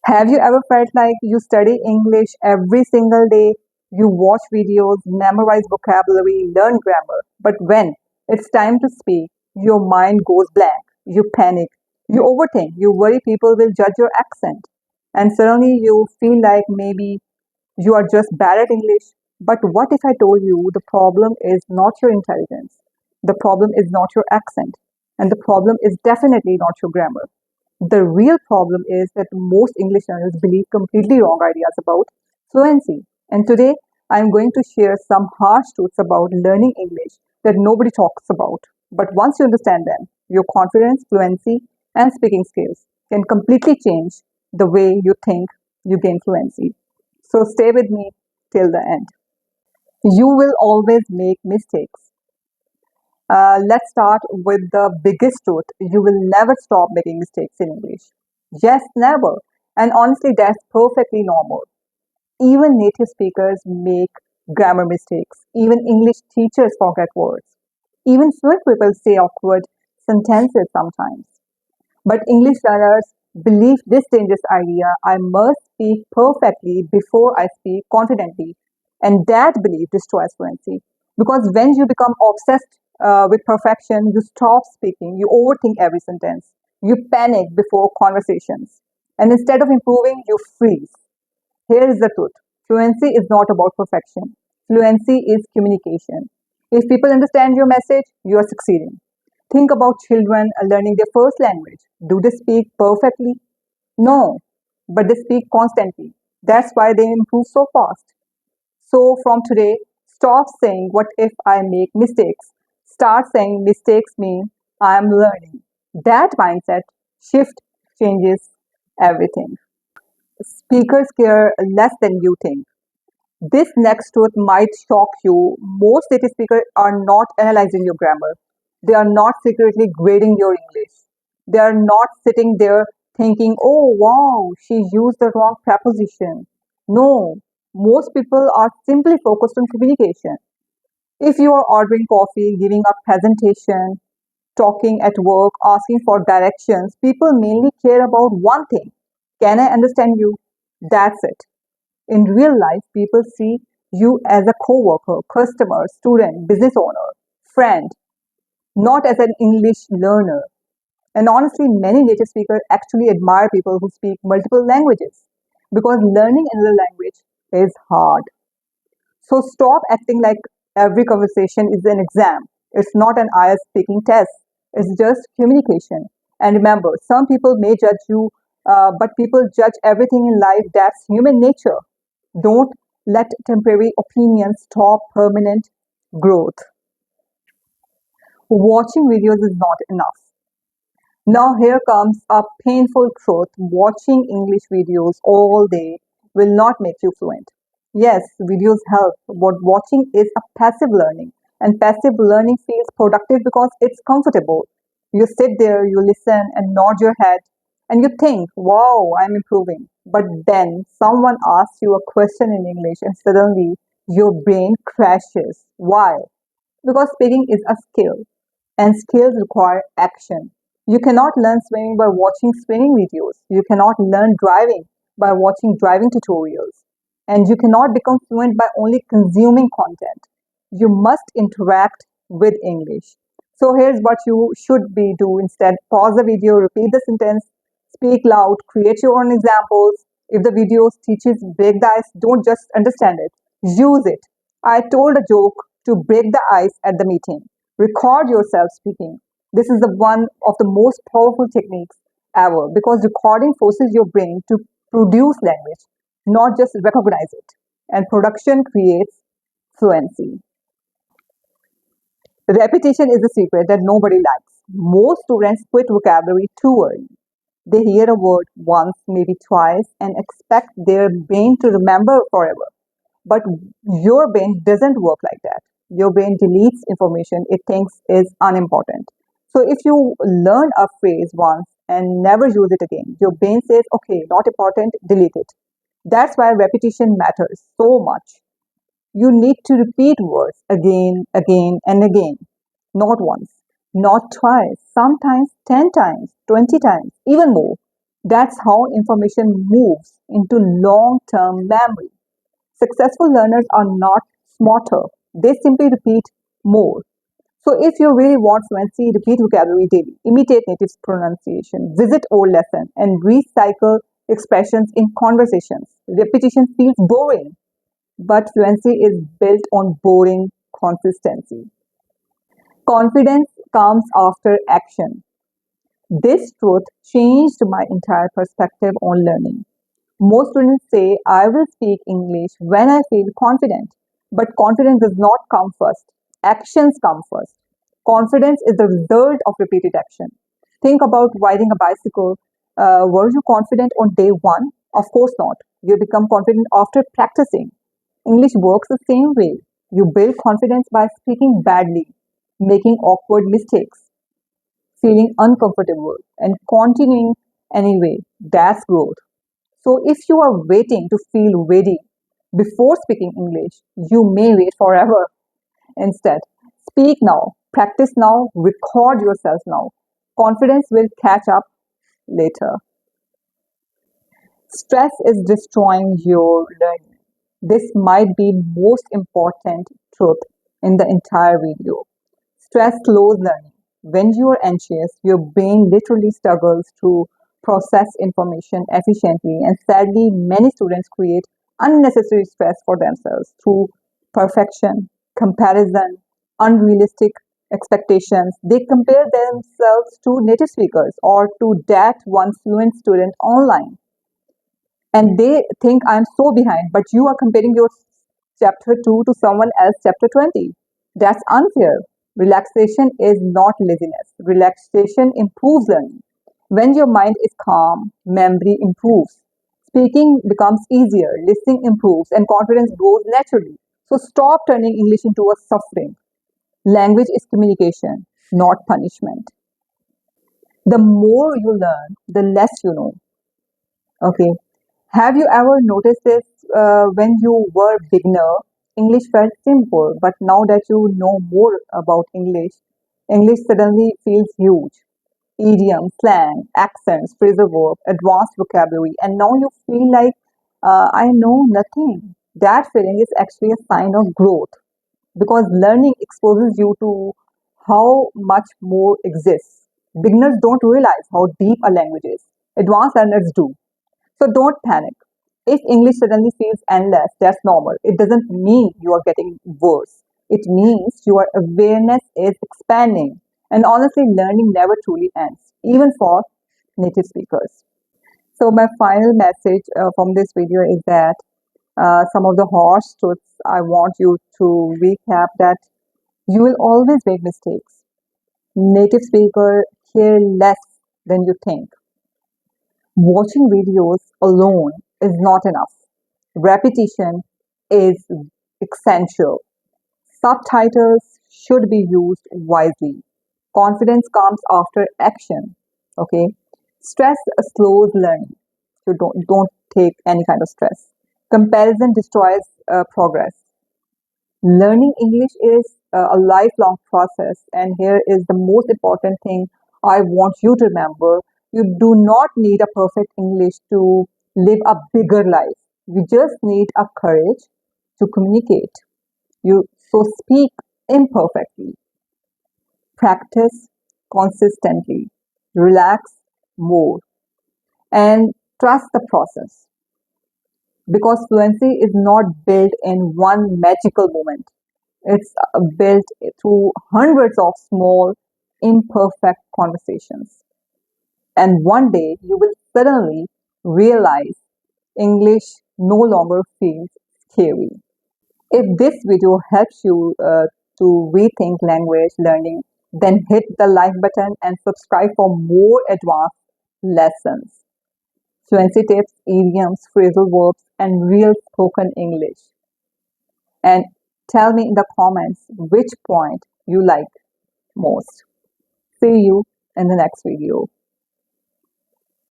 Have you ever felt like you study English every single day? You watch videos, memorize vocabulary, learn grammar, but when it's time to speak, your mind goes blank. You panic, you overthink, you worry people will judge your accent, and suddenly you feel like maybe you are just bad at English. But what if I told you the problem is not your intelligence? The problem is not your accent, and the problem is definitely not your grammar. The real problem is that most English learners believe completely wrong ideas about fluency. And today, I'm going to share some harsh truths about learning English that nobody talks about. But once you understand them, your confidence, fluency, and speaking skills can completely change the way you think you gain fluency. So stay with me till the end. You will always make mistakes. Let's start with the biggest truth. You will never stop making mistakes in English. Yes, never. And honestly, that's perfectly normal. Even native speakers make grammar mistakes. Even English teachers forget words. Even fluent people say awkward sentences sometimes. But English learners believe this dangerous idea: I must speak perfectly before I speak confidently. And that belief destroys fluency. Because when you become obsessed with perfection, you stop speaking, you overthink every sentence, you panic before conversations. And instead of improving, you freeze. Here is the truth: fluency is not about perfection, fluency is communication. If people understand your message, you are succeeding. Think about children learning their first language. Do they speak perfectly? No, but they speak constantly. That's why they improve so fast. So, from today, stop saying, what if I make mistakes? Start saying, mistakes mean I am learning. That mindset shift changes everything. Speakers care less than you think. This next truth might shock you. Most native speakers are not analyzing your grammar. They are not secretly grading your English. They are not sitting there thinking, oh wow, she used the wrong preposition. No, most people are simply focused on communication. If you are ordering coffee, giving a presentation, talking at work, asking for directions, people mainly care about one thing: can I understand you? That's it. In real life, people see you as a coworker, customer, student, business owner, friend, not as an English learner. And honestly, many native speakers actually admire people who speak multiple languages because learning another language is hard. So stop acting like every conversation is an exam. It's not an IELTS speaking test. It's just communication. And remember, some people may judge you, but people judge everything in life. That's human nature. Don't let temporary opinions stop permanent growth. Watching videos is not enough. Now, here comes a painful truth: watching English videos all day will not make you fluent. Yes, videos help, but watching is a passive learning, and passive learning feels productive because it's comfortable. You sit there, you listen, and nod your head, and you think, wow, I'm improving. But then someone asks you a question in English, and suddenly your brain crashes. Why? Because speaking is a skill, and skills require action. You cannot learn swimming by watching swimming videos. You cannot learn driving by watching driving tutorials. And you cannot become fluent by only consuming content. You must interact with English. So here's what you should be do instead: pause the video, repeat the sentence, speak loud, create your own examples. If the video teaches break the ice, don't just understand it, use it. I told a joke to break the ice at the meeting. Record yourself speaking. This is the one of the most powerful techniques ever because recording forces your brain to produce language, not just recognize it. And production creates fluency. Repetition is the secret that nobody likes. Most students quit vocabulary too early. They hear a word once, maybe twice, and expect their brain to remember forever. But your brain doesn't work like that. Your brain deletes information it thinks is unimportant. So if you learn a phrase once and never use it again, your brain says, okay, not important, delete it. That's why repetition matters so much. You need to repeat words again, again, and again. Not once, not twice, sometimes 10 times, 20 times, even more. That's how information moves into long term memory. Successful learners are not smarter, they simply repeat more. So, if you really want fluency, repeat vocabulary daily, imitate native pronunciation, visit old lessons, and recycle expressions in conversations. Repetition feels boring, but fluency is built on boring consistency. Confidence comes after action. This truth changed my entire perspective on learning. Most students say, I will speak English when I feel confident. But confidence does not come first. Actions come first. Confidence is the result of repeated action. Think about riding a bicycle. Were you confident on day one? Of course not. You become confident after practicing. English works the same way. You build confidence by speaking badly, making awkward mistakes, feeling uncomfortable, and continuing anyway. That's growth. So, if you are waiting to feel ready before speaking English, you may wait forever. Instead, speak now, practice now, record yourself now. Confidence will catch up later. Stress is destroying your learning. This might be most important truth in the entire video. Stress slows learning. When you are anxious, your brain literally struggles to process information efficiently, and sadly, many students create unnecessary stress for themselves through perfection, comparison, unrealistic expectations. They compare themselves to native speakers or to that one fluent student online, and they think I'm so behind, but you are comparing your chapter 2 to someone else chapter 20. That's unfair. Relaxation is not laziness. Relaxation improves learning. When your mind is calm, memory improves. Speaking becomes easier, listening improves, and confidence grows naturally. So stop turning English into a suffering. Language is communication, not punishment. The more you learn, the less you know. Okay. Have you ever noticed this when you were beginner, English felt simple, but now that you know more about English, English suddenly feels huge. Idiom, slang, accents, phrasal verb, advanced vocabulary, and now you feel like I know nothing. That feeling is actually a sign of growth because learning exposes you to how much more exists. Beginners don't realize how deep a language is. Advanced learners do. So don't panic. If English suddenly feels endless, that's normal. It doesn't mean you are getting worse. It means your awareness is expanding. And honestly, learning never truly ends, even for native speakers. So my final message from this video is that some of the harsh truths I want you to recap that you will always make mistakes. Native speaker hear less than you think. Watching videos alone is not enough. Repetition is essential. Subtitles should be used wisely. Confidence comes after action. Okay. Stress slows learning. So don't take any kind of stress. Comparison destroys progress. Learning English is a lifelong process, and here is the most important thing I want you to remember. You do not need a perfect English to live a bigger life. You just need a courage to communicate. You so speak imperfectly, practice consistently, relax more, and trust the process because fluency is not built in one magical moment. It's built through hundreds of small, imperfect conversations. And one day you will suddenly realize English no longer feels scary. If this video helps you to rethink language learning, then hit the like button and subscribe for more advanced lessons, fluency tips, idioms, phrasal verbs, and real spoken English. And tell me in the comments which point you like most. See you in the next video.